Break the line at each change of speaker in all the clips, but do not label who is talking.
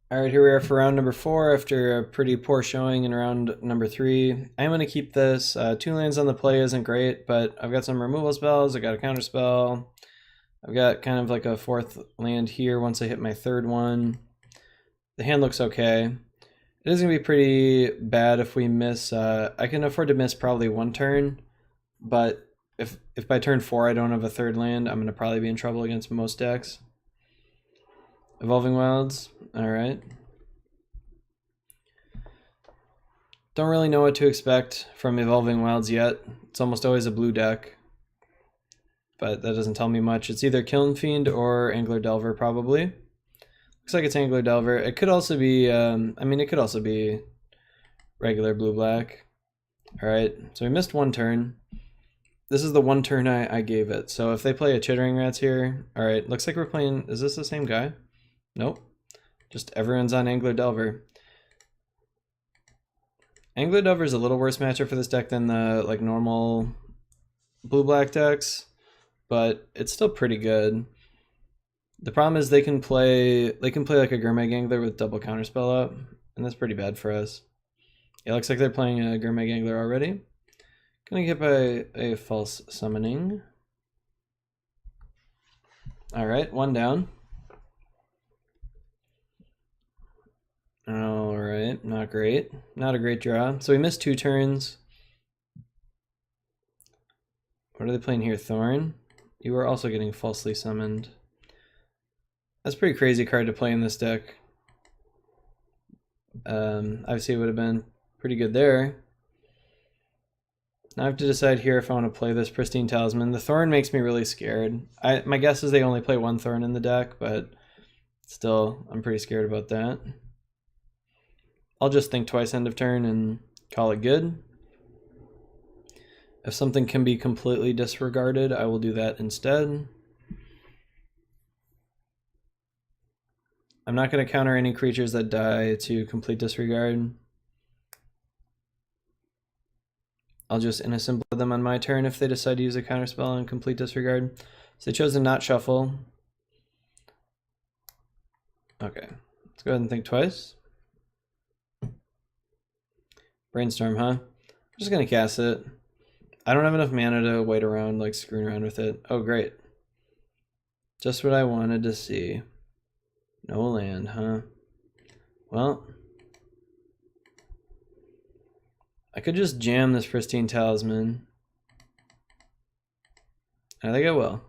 All right, here we are for round number 4 after a pretty poor showing in round number 3. I'm going to keep this. 2 lands on the play isn't great, but I've got some removal spells. I got a counter spell. I've got kind of like a 4th land here once I hit my 3rd one. The hand looks okay. It is going to be pretty bad if we miss. I can afford to miss probably 1 turn, but if by turn 4 I don't have a 3rd land, I'm going to probably be in trouble against most decks. Evolving Wilds. All right. Don't really know what to expect from Evolving Wilds yet. It's almost always a blue deck, but that doesn't tell me much. It's either Kiln Fiend or Angler Delver, probably. Looks like it's Angler Delver. It could also be, it could also be regular blue-black. All right, so we missed 1 turn. This is the 1 turn I gave it. So if they play a Chittering Rats here, all right, looks like we're playing, is this the same guy? Nope, just everyone's on Angler Delver. Angler Delver is a little worse matchup for this deck than the like normal blue-black decks, but it's still pretty good. The problem is they can play like a Gurmag Angler with double counterspell up, and that's pretty bad for us. It looks like they're playing a Gurmag Angler already. Gonna get by a false summoning. Alright, 1 down. Alright, not great. Not a great draw. So we missed 2 turns. What are they playing here? Thorn? You are also getting falsely summoned. That's a pretty crazy card to play in this deck. Obviously it would have been pretty good there. Now I have to decide here if I want to play this Pristine Talisman. The Thorn makes me really scared. My guess is they only play 1 Thorn in the deck, but still, I'm pretty scared about that. I'll just think twice end of turn and call it good. If something can be completely disregarded, I will do that instead. I'm not going to counter any creatures that die to complete disregard. I'll just innocent blood them on my turn if they decide to use a counterspell on complete disregard. So they chose to not shuffle. Okay, let's go ahead and think twice. Brainstorm, huh? I'm just gonna cast it. I don't have enough mana to wait around like screwing around with it. Oh great. Just what I wanted to see. No land, huh? Well, I could just jam this Pristine Talisman. I think I will.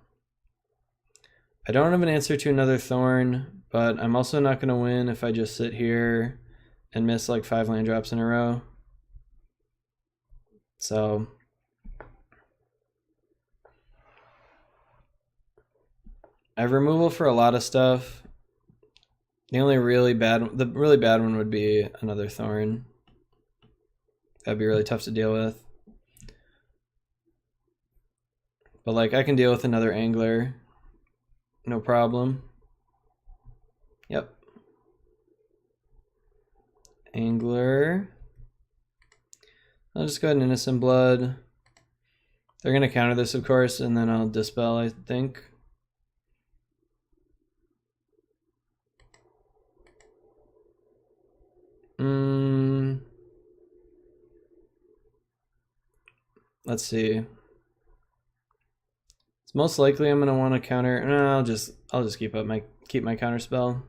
I don't have an answer to another Thorn, but I'm also not going to win if I just sit here and miss like 5 land drops in a row. So I have removal for a lot of stuff. The really bad one would be another Thorn. That'd be really tough to deal with. But like I can deal with another Angler. No problem. Yep. Angler. I'll just go ahead and Innocent Blood. They're going to counter this, of course, and then I'll Dispel, I think. Let's see. It's most likely I'm going to want to counter. No, I'll just keep my counter spell.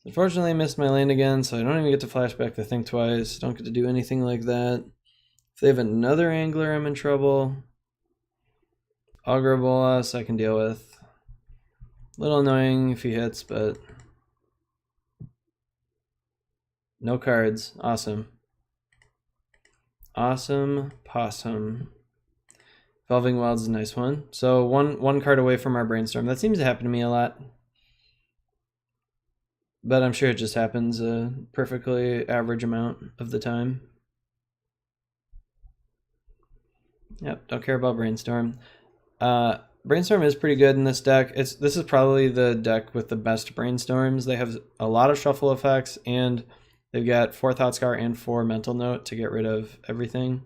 Unfortunately, I missed my land again, so I don't even get to flashback to think twice. Don't get to do anything like that. If they have another Angler, I'm in trouble. Augur Bolas I can deal with. A little annoying if he hits, but no cards. Awesome. Awesome possum. Evolving Wilds is a nice one. So one card away from our Brainstorm. That seems to happen to me a lot. But I'm sure it just happens a perfectly average amount of the time. Yep, don't care about Brainstorm. Brainstorm is pretty good in this deck. This is probably the deck with the best Brainstorms. They have a lot of shuffle effects, and they've got 4 Thought Scar and 4 Mental Note to get rid of everything.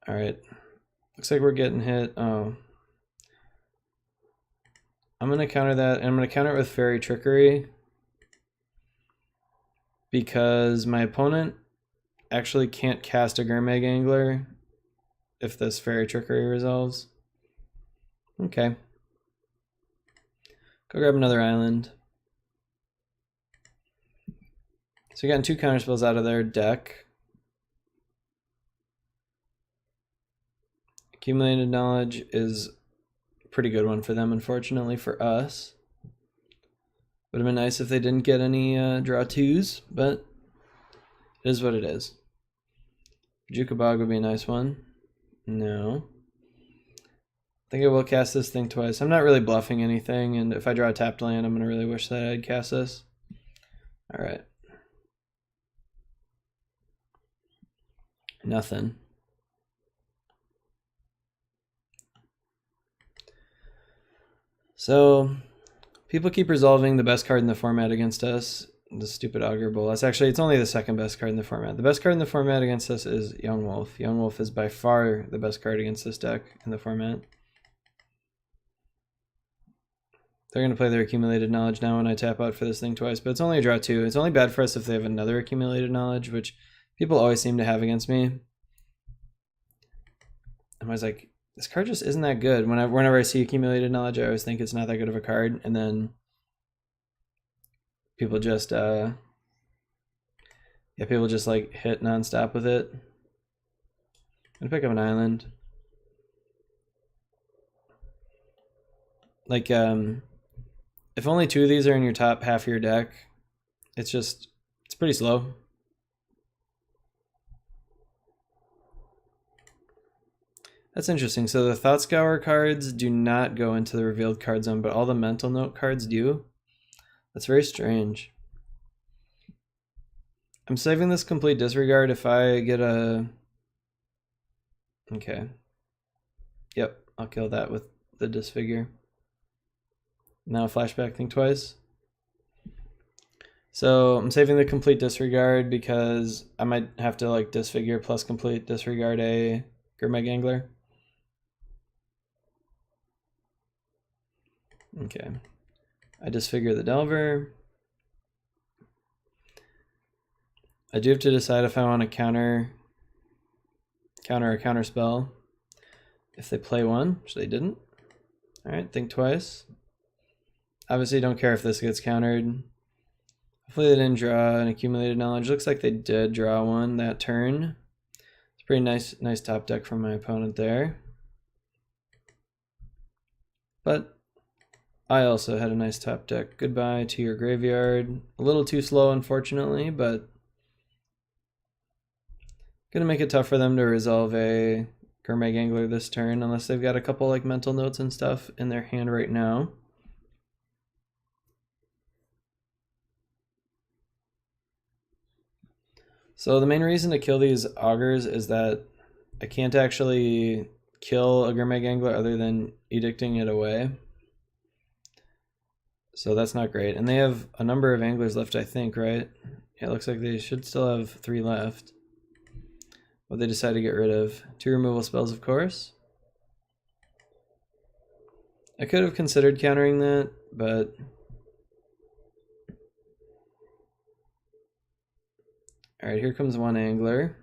All right, looks like we're getting hit. Oh, I'm going to counter that, and I'm going to counter it with Fairy Trickery because my opponent actually can't cast a Gurmag Angler if this Fairy Trickery resolves. Okay. Go grab another island. So we got 2 counterspells out of their deck. Accumulated Knowledge is a pretty good one for them, unfortunately for us. Would have been nice if they didn't get any draw 2s, but it is what it is. Jukabog would be a nice one. No. I think I will cast this thing twice. I'm not really bluffing anything, and if I draw a tapped land, I'm going to really wish that I'd cast this. Alright. Nothing. So, people keep resolving the best card in the format against us. The stupid Augur Bull. It's only the second best card in the format. The best card in the format against us is Young Wolf. Young Wolf is by far the best card against this deck in the format. They're going to play their Accumulated Knowledge now when I tap out for this thing twice, but it's only a draw 2. It's only bad for us if they have another Accumulated Knowledge, which people always seem to have against me. I was like, this card just isn't that good. Whenever I see Accumulated Knowledge, I always think it's not that good of a card, and then people just people just like hit nonstop with it. I'm gonna pick up an island. Like if only 2 of these are in your top half of your deck, it's pretty slow. That's interesting. So the Thought Scour cards do not go into the revealed card zone, but all the Mental Note cards do. That's very strange. I'm saving this Complete Disregard if I get a... Okay. Yep, I'll kill that with the Disfigure. Now flashback, think twice. So I'm saving the Complete Disregard because I might have to like Disfigure plus Complete Disregard a Gurmag Angler. Okay. I Disfigure the Delver. I do have to decide if I want to counter a counter spell. If they play one, which they didn't. Alright, think twice. Obviously don't care if this gets countered. Hopefully they didn't draw an Accumulated Knowledge. Looks like they did draw one that turn. It's a pretty nice top deck from my opponent there. But I also had a nice top deck. Goodbye to your graveyard. A little too slow, unfortunately, but gonna make it tough for them to resolve a Gurmag Angler this turn, unless they've got a couple like Mental Notes and stuff in their hand right now. So the main reason to kill these Augurs is that I can't actually kill a Gurmag Angler other than edicting it away. So that's not great. And they have a number of anglers left, I think, right? Yeah, it looks like they should still have 3 left. What they decide to get rid of. 2 removal spells, of course. I could have considered countering that, but... Alright, here comes 1 angler.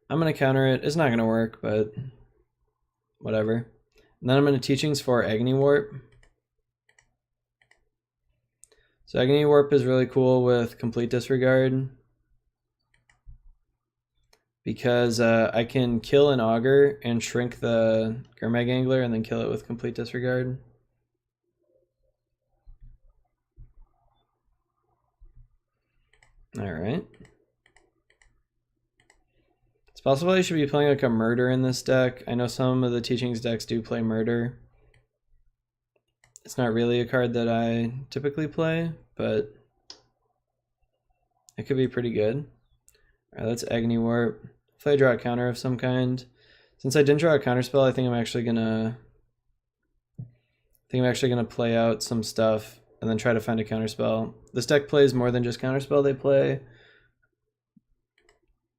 I'm going to counter it. It's not going to work, but... whatever. And then I'm going to Teachings for Agony Warp. So Agony Warp is really cool with Complete Disregard because I can kill an Augur and shrink the Gurmag Angler and then kill it with Complete Disregard. Alright. It's possible I should be playing like a Murder in this deck. I know some of the Teachings decks do play Murder. It's not really a card that I typically play, but it could be pretty good. Alright, let's Agony Warp. If I draw a counter of some kind. Since I didn't draw a counter spell, I think I'm actually gonna play out some stuff and then try to find a counter spell. This deck plays more than just counter spell. They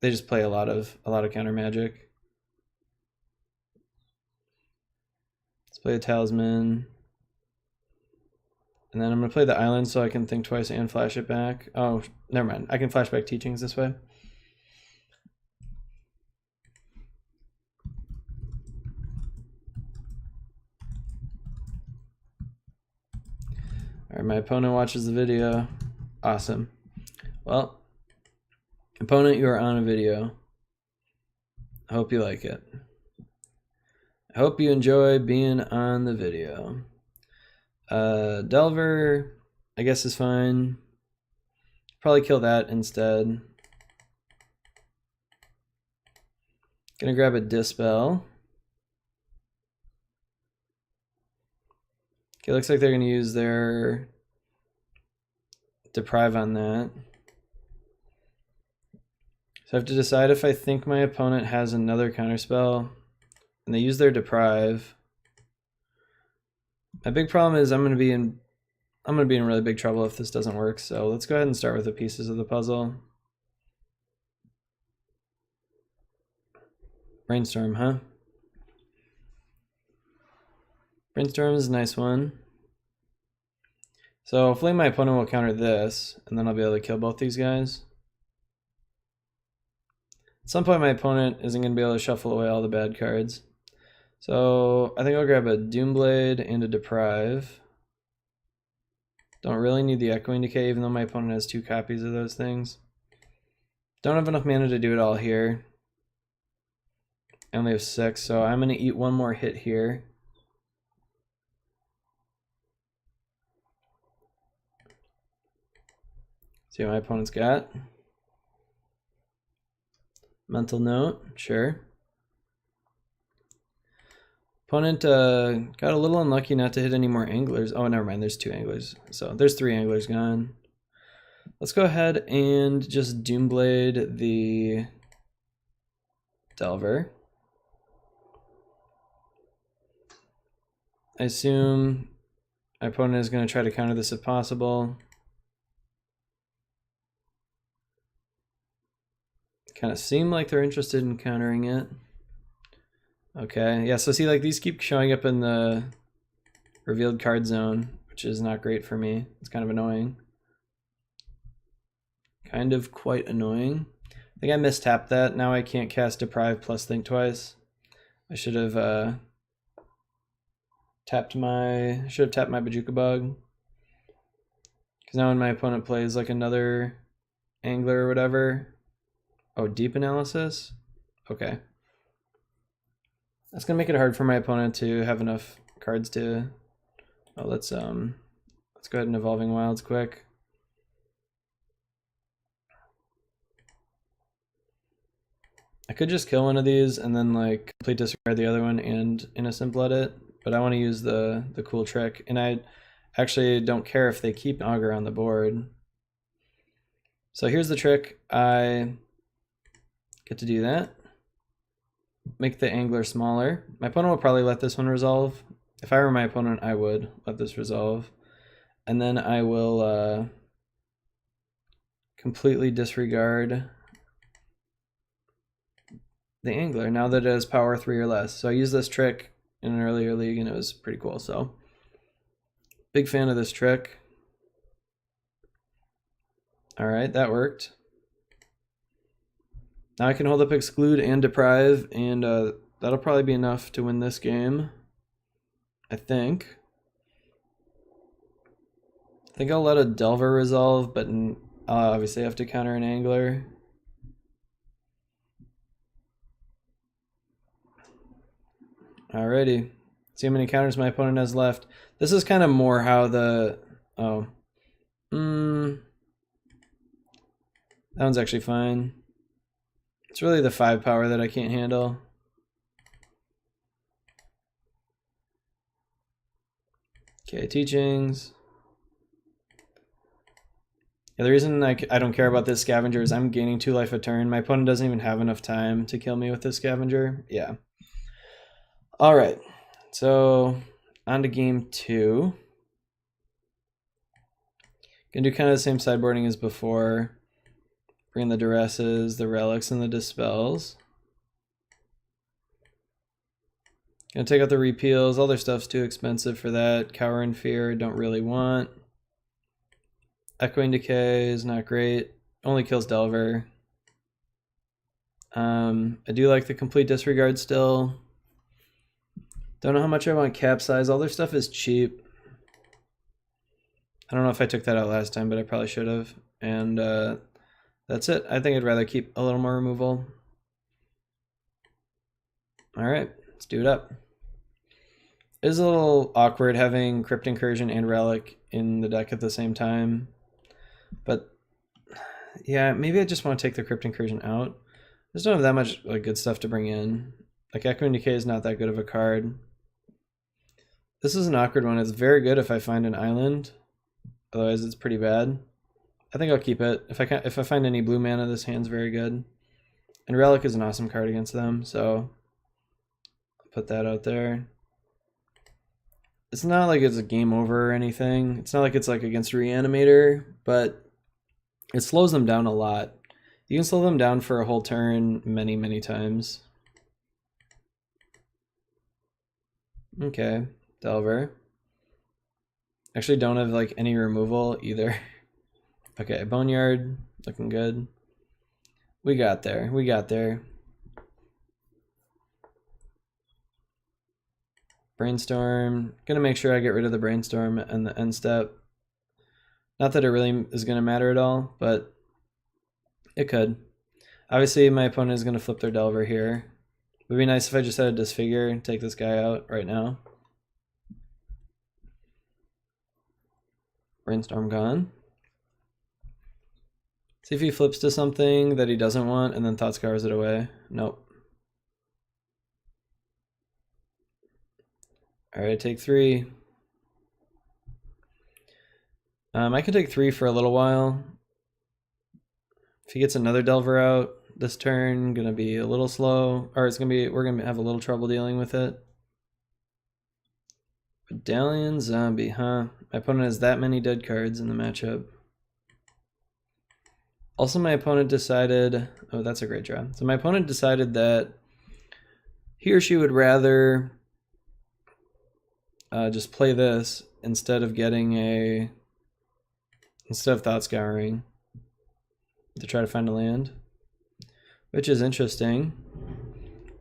just play a lot of counter magic. play a talisman. And then I'm going to play the island so I can think twice and flash it back. Oh, never mind. I can flash back teachings this way. All right, my opponent watches the video. Awesome. Well, opponent, you are on a video. I hope you like it. I hope you enjoy being on the video. Delver, I guess, is fine. Probably kill that instead. Gonna grab a Dispel. Okay, looks like they're gonna use their Deprive on that. So I have to decide if I think my opponent has another counterspell, and they use their Deprive. My big problem is I'm gonna be in really big trouble if this doesn't work. So let's go ahead and start with the pieces of the puzzle. Brainstorm, huh? Brainstorm is a nice one. So hopefully my opponent will counter this, and then I'll be able to kill both these guys. At some point my opponent isn't going to be able to shuffle away all the bad cards. So I think I'll grab a Doomblade and a Deprive. Don't really need the Echoing Decay, even though my opponent has 2 copies of those things. Don't have enough mana to do it all here. I only have 6, so I'm going to eat 1 more hit here. See what my opponent's got. Mental note, sure. Opponent got a little unlucky not to hit any more anglers. Oh, never mind, there's 2 anglers. So there's 3 anglers gone. Let's go ahead and just Doomblade the Delver. I assume my opponent is going to try to counter this if possible. Kind of seem like they're interested in countering it. Okay, yeah, so see, like, these keep showing up in the revealed card zone, which is not great for me. It's kind of annoying. Kind of quite annoying. I think I mistapped that. Now I can't cast Deprive plus Think Twice. I should have tapped my Bajuka Bug. Because now when my opponent plays like another angler or whatever. Oh, Deep Analysis? Okay. That's gonna make it hard for my opponent to have enough cards to. Oh, let's go ahead and Evolving Wilds quick. I could just kill one of these and then like complete disregard the other one and Innocent Blood it, but I want to use the cool trick, and I actually don't care if they keep Augur on the board. So here's the trick. I get to do that. Make the angler smaller. My opponent will probably let this one resolve. If I were my opponent, I would let this resolve. And then I will completely disregard the angler now that it has power 3 or less. So I used this trick in an earlier league and it was pretty cool. So big fan of this trick. All right, that worked. Now I can hold up Exclude and Deprive, and that'll probably be enough to win this game, I think. I think I'll let a Delver resolve, but I'll obviously have to counter an angler. Alrighty. See how many counters my opponent has left. This is kind of more how the... Oh. That one's actually fine. It's really the 5 power that I can't handle. Okay, teachings. Yeah, the reason I don't care about this scavenger is I'm gaining 2 life a turn. My opponent doesn't even have enough time to kill me with this scavenger. Yeah. All right. So on to game 2. Gonna do kind of the same sideboarding as before. Bring in the Duresses, the Relics, and the Dispels. Gonna take out the repeals. All their stuff's too expensive for that. Cower and Fear, don't really want. Echoing Decay is not great. Only kills Delver. I do like the Complete Disregard still. Don't know how much I want Capsize. All their stuff is cheap. I don't know if I took that out last time, but I probably should have. And that's it. I think I'd rather keep a little more removal. All right, let's do it up. It is a little awkward having Crypt Incursion and Relic in the deck at the same time. But yeah, maybe I just want to take the Crypt Incursion out. I just don't have that much like good stuff to bring in. Like Echoing Decay is not that good of a card. This is an awkward one. It's very good if I find an island. Otherwise, it's pretty bad. I think I'll keep it. If I find any blue mana, this hand's very good. And Relic is an awesome card against them, so I'll put that out there. It's not like it's a game over or anything. It's not like it's like against Reanimator, but it slows them down a lot. You can slow them down for a whole turn many, many times. Okay, Delver. Actually don't have like any removal either. Okay, Boneyard, looking good. We got there, we got there. Brainstorm, gonna make sure I get rid of the Brainstorm and the end step. Not that it really is gonna matter at all, but it could. Obviously my opponent is gonna flip their Delver here. It would be nice if I just had a Disfigure and take this guy out right now. Brainstorm gone. See if he flips to something that he doesn't want and then Thought Scours it away. Nope. Alright, take 3. I can take 3 for a little while. If he gets another Delver out this turn, gonna be a little slow, or we're gonna have a little trouble dealing with it. Medallion Zombie, huh? My opponent has that many dead cards in the matchup. Also, my opponent decided, oh, that's a great draw. So my opponent decided that he or she would rather just play this instead of Thought Scouring to try to find a land, which is interesting.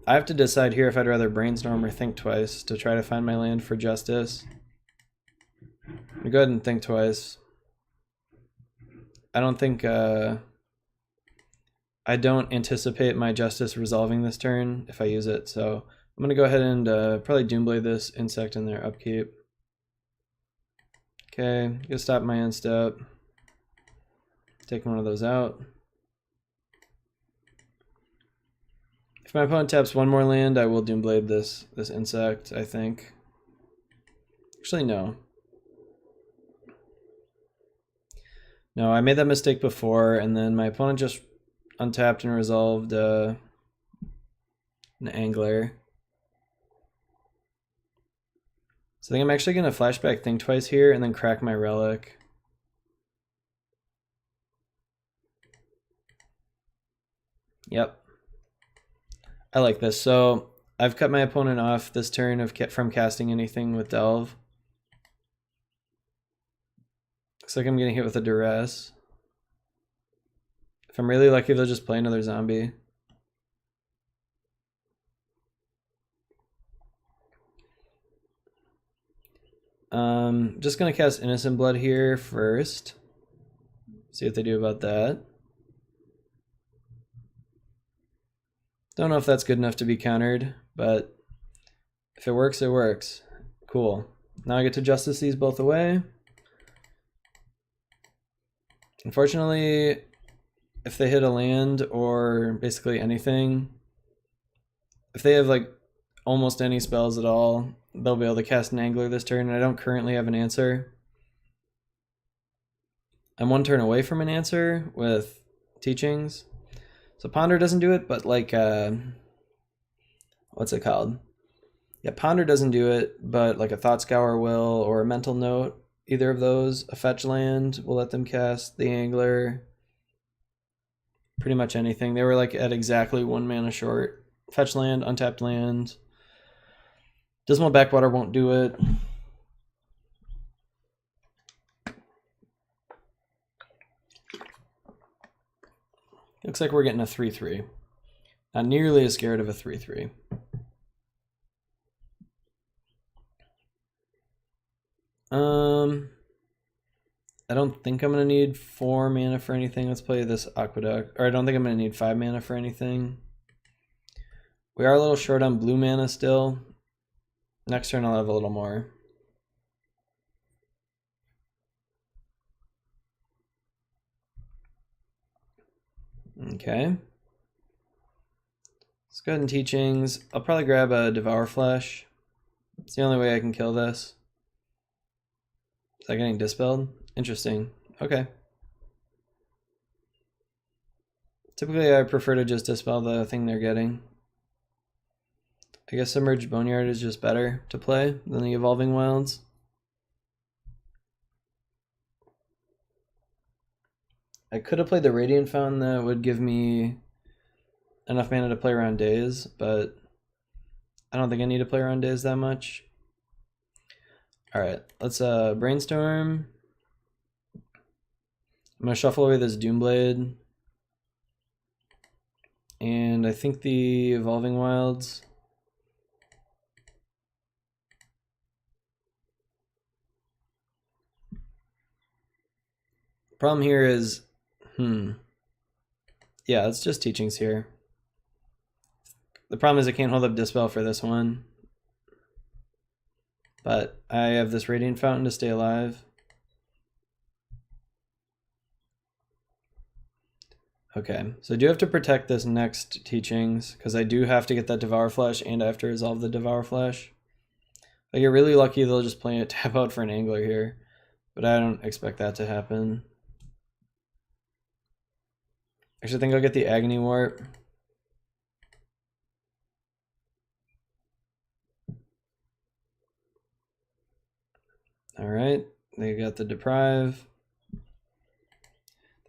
I have to decide here if I'd rather Brainstorm or Think Twice to try to find my land for Justice. Go ahead and Think Twice. I don't think I don't anticipate my Justice resolving this turn if I use it, so I'm gonna go ahead and probably Doomblade this Insect in their upkeep. Okay, gonna stop my end step. Take one of those out. If my opponent taps one more land, I will Doomblade this Insect, I think. Actually, no. No, I made that mistake before, and then my opponent just untapped and resolved an Angler. So I think I'm actually going to flashback Think Twice here and then crack my Relic. Yep. I like this. So I've cut my opponent off this turn from casting anything with Delve. Looks like I'm getting hit with a Duress. If I'm really lucky, they'll just play another zombie. Just gonna cast Innocent Blood here first. See what they do about that. Don't know if that's good enough to be countered, but if it works, it works. Cool. Now I get to Justice these both away. Unfortunately, if they hit a land or basically anything, if they have like almost any spells at all, they'll be able to cast an Angler this turn, and I don't currently have an answer. I'm one turn away from an answer with Teachings. So Ponder doesn't do it, but like, what's it called? Yeah, Ponder doesn't do it, but like a Thought Scour will, or a Mental Note, either of those. A fetch land will let them cast the Angler. Pretty much anything. They were like at exactly 1 mana short. Fetch land, untapped land. Dismal Backwater won't do it. Looks like we're getting a 3-3. Not nearly as scared of a 3-3. I don't think I'm going to need 4 mana for anything. Let's play this Aqueduct. Or I don't think I'm going to need 5 mana for anything. We are a little short on blue mana still. Next turn I'll have a little more. Okay. Let's go ahead and Teachings. I'll probably grab a Devour Flesh. It's the only way I can kill this. Is that getting dispelled? Interesting. Okay. Typically I prefer to just dispel the thing they're getting. I guess Submerged Boneyard is just better to play than the Evolving Wilds. I could have played the Radiant Fountain. That would give me enough mana to play around Days, but I don't think I need to play around Days that much. Alright, let's Brainstorm. I'm going to shuffle away this Doomblade. And I think the Evolving Wilds. Problem here is, yeah, it's just Teachings here. The problem is I can't hold up Dispel for this one. But I have this Radiant Fountain to stay alive. Okay, so I do have to protect this next Teachings, because I do have to get that Devour Flesh, and I have to resolve the Devour Flesh. If I get really lucky, they'll just play it tap out for an Angler here. But I don't expect that to happen. Actually, I think I'll get the Agony Warp. Alright, they got the Deprive.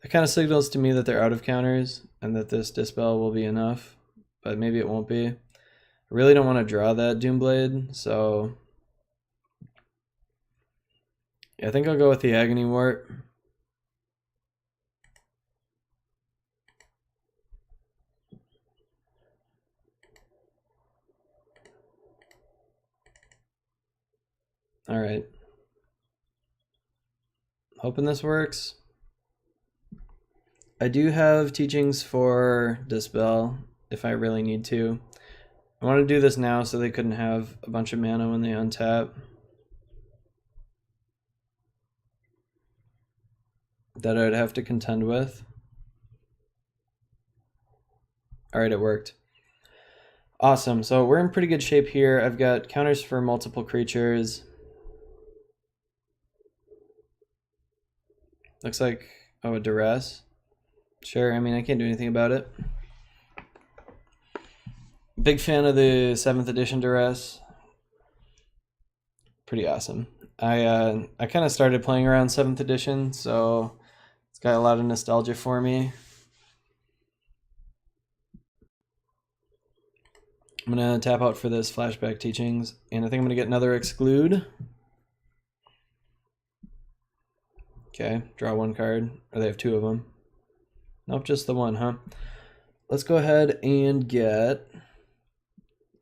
That kind of signals to me that they're out of counters and that this Dispel will be enough, but maybe it won't be. I really don't want to draw that Doomblade, so yeah, I think I'll go with the Agony Warp. Alright. Hoping this works. I do have Teachings for Dispel if I really need to. I want to do this now so they couldn't have a bunch of mana when they untap. That I would have to contend with. Alright, it worked. Awesome, so we're in pretty good shape here. I've got counters for multiple creatures. Looks like, oh, a Duress. Sure, I mean, I can't do anything about it. Big fan of the 7th edition Duress. Pretty awesome. I kind of started playing around 7th edition, so it's got a lot of nostalgia for me. I'm going to tap out for this Flashback Teachings, and I think I'm going to get another Exclude. Okay, draw 1 card. Or they have 2 of them. Nope, just the 1, huh? Let's go ahead and get... Yeah,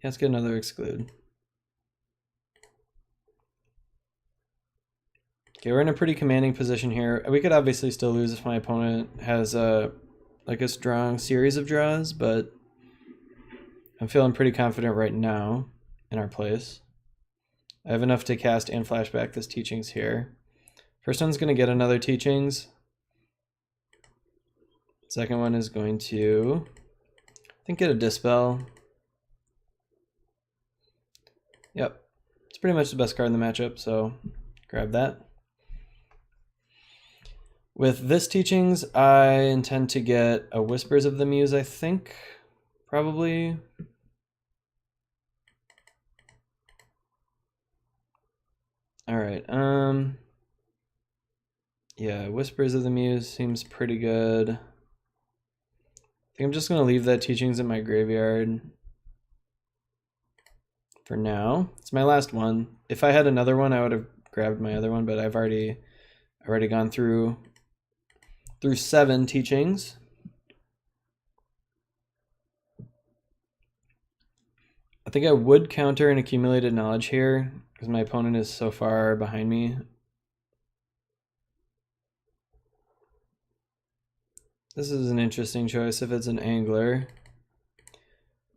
let's get another Exclude. Okay, we're in a pretty commanding position here. We could obviously still lose if my opponent has like a strong series of draws, but I'm feeling pretty confident right now in our place. I have enough to cast and flashback this Teachings here. First one's going to get another Teachings. Second one is going to, I think, get a Dispel. Yep, it's pretty much the best card in the matchup, so grab that. With this Teachings, I intend to get a Whispers of the Muse, I think, probably. All right, yeah, Whispers of the Muse seems pretty good. I think I'm just gonna leave that Teachings in my graveyard for now. It's my last one. If I had another one, I would have grabbed my other one, but I've already gone through 7 teachings. I think I would counter an accumulated knowledge here because my opponent is so far behind me. This is an interesting choice if it's an angler.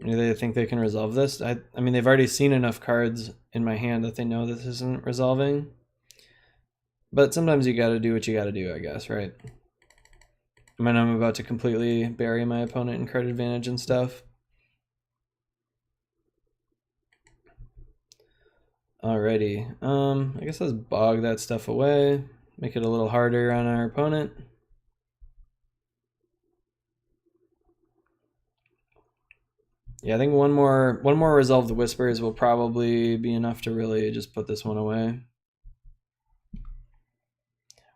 Do they think they can resolve this? I mean, they've already seen enough cards in my hand that they know this isn't resolving. But sometimes you gotta do what you gotta do, I guess, right? I mean, I'm about to completely bury my opponent in card advantage and stuff. Alrighty, I guess let's bog that stuff away, make it a little harder on our opponent. Yeah, I think one more resolved whispers will probably be enough to really just put this one away.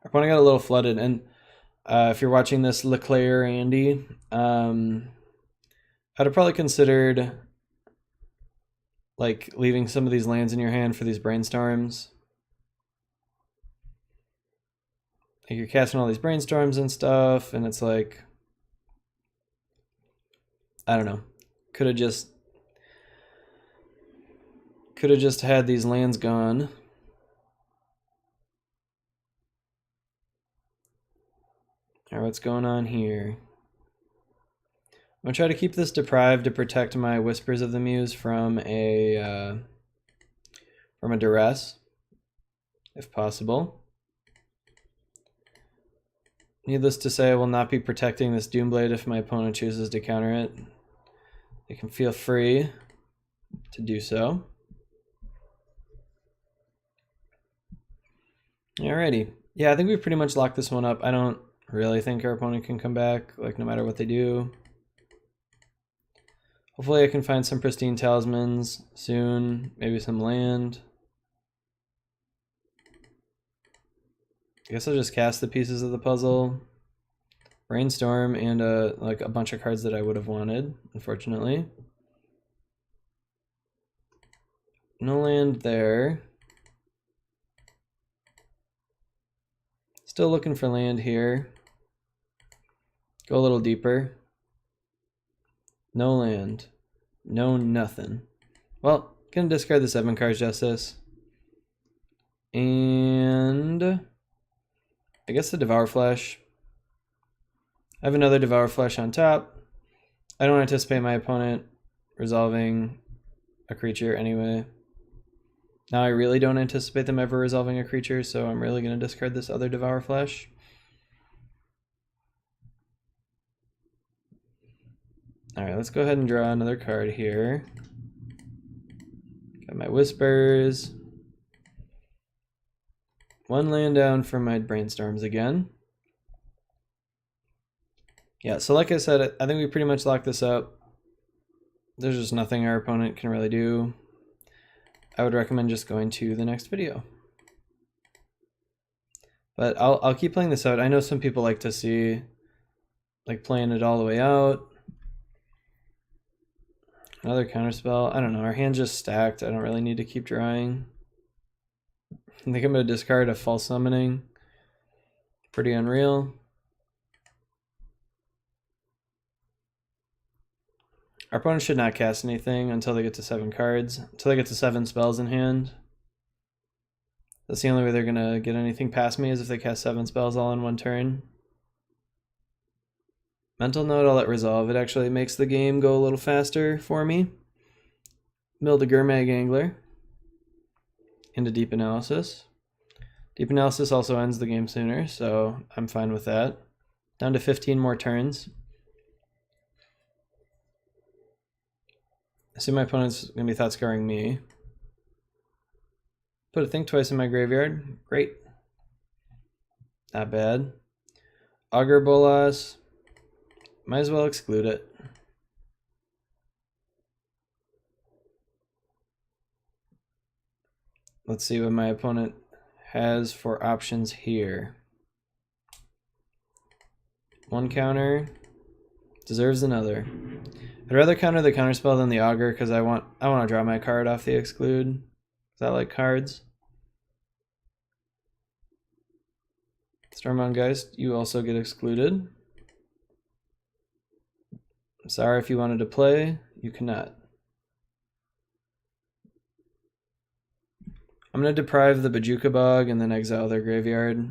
Our opponent got a little flooded, and if you're watching this, Leclerc Andy, I'd have probably considered like leaving some of these lands in your hand for these brainstorms. Like you're casting all these brainstorms and stuff, and it's like, I don't know, could have just had these lands gone. All right, what's going on here? I'm gonna try to keep this deprived to protect my Whispers of the Muse from a duress, if possible. Needless to say, I will not be protecting this Doomblade if my opponent chooses to counter it. They can feel free to do so. Alrighty. Yeah, I think we've pretty much locked this one up. I don't really think our opponent can come back, like no matter what they do. Hopefully I can find some pristine talismans soon, maybe some land. I guess I'll just cast the pieces of the puzzle. Brainstorm and like a bunch of cards that I would have wanted, unfortunately. No land there. Still looking for land here. Go a little deeper. No land. No nothing. Well, gonna discard the 7 cards Justice. And I guess the Devour Flesh. I have another Devour Flesh on top. I don't anticipate my opponent resolving a creature anyway. Now I really don't anticipate them ever resolving a creature, so I'm really gonna discard this other Devour Flesh. Alright, let's go ahead and draw another card here. Got my Whispers. 1 land down from my Brainstorms again. Yeah, so like I said, I think we pretty much locked this up. There's just nothing our opponent can really do. I would recommend just going to the next video. But I'll keep playing this out. I know some people like to see like playing it all the way out. Another counterspell. I don't know. Our hand's just stacked. I don't really need to keep drawing. I think I'm going to discard a False Summoning. Pretty unreal. Our opponent should not cast anything until they get to 7 cards. Until they get to 7 spells in hand. That's the only way they're going to get anything past me is if they cast 7 spells all in one turn. Mental Note, I'll let resolve. It actually makes the game go a little faster for me. Mill the Gurmag Angler into Deep Analysis. Deep Analysis also ends the game sooner, so I'm fine with that. Down to 15 more turns. I see my opponent's going to be thought scarring me. Put a Think Twice in my graveyard. Great. Not bad. Augur Bolas. Might as well exclude it. Let's see what my opponent has for options here. 1 counter. Deserves another. I'd rather counter the counterspell than the augur because I want to draw my card off the exclude. Because I like cards. Stormbound, you also get excluded. I'm sorry if you wanted to play, you cannot. I'm going to deprive the Bajuka Bug and then exile their graveyard.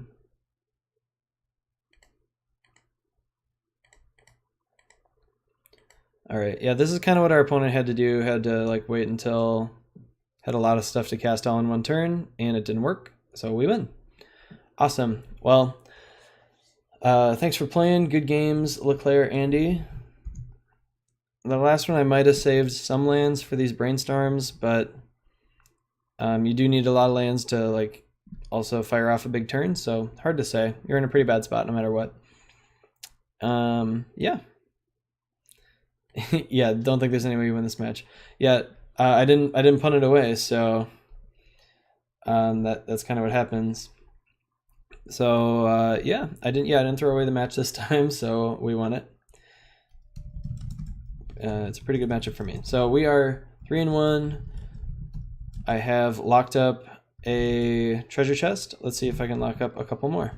Alright, yeah, this is kind of what our opponent had to do. Had to like wait until had a lot of stuff to cast all in one turn, and it didn't work, so we win. Awesome. Well, thanks for playing. Good games, LeClaire, Andy. The last one I might have saved some lands for these brainstorms, but you do need a lot of lands to like also fire off a big turn, so hard to say. You're in a pretty bad spot no matter what. Yeah. Yeah, don't think there's any way you win this match. Yeah, I didn't punt it away, so that's kind of what happens. So yeah, I didn't throw away the match this time, so we won it. It's a pretty good matchup for me. So we are 3-1. I have locked up a treasure chest. Let's see if I can lock up a couple more.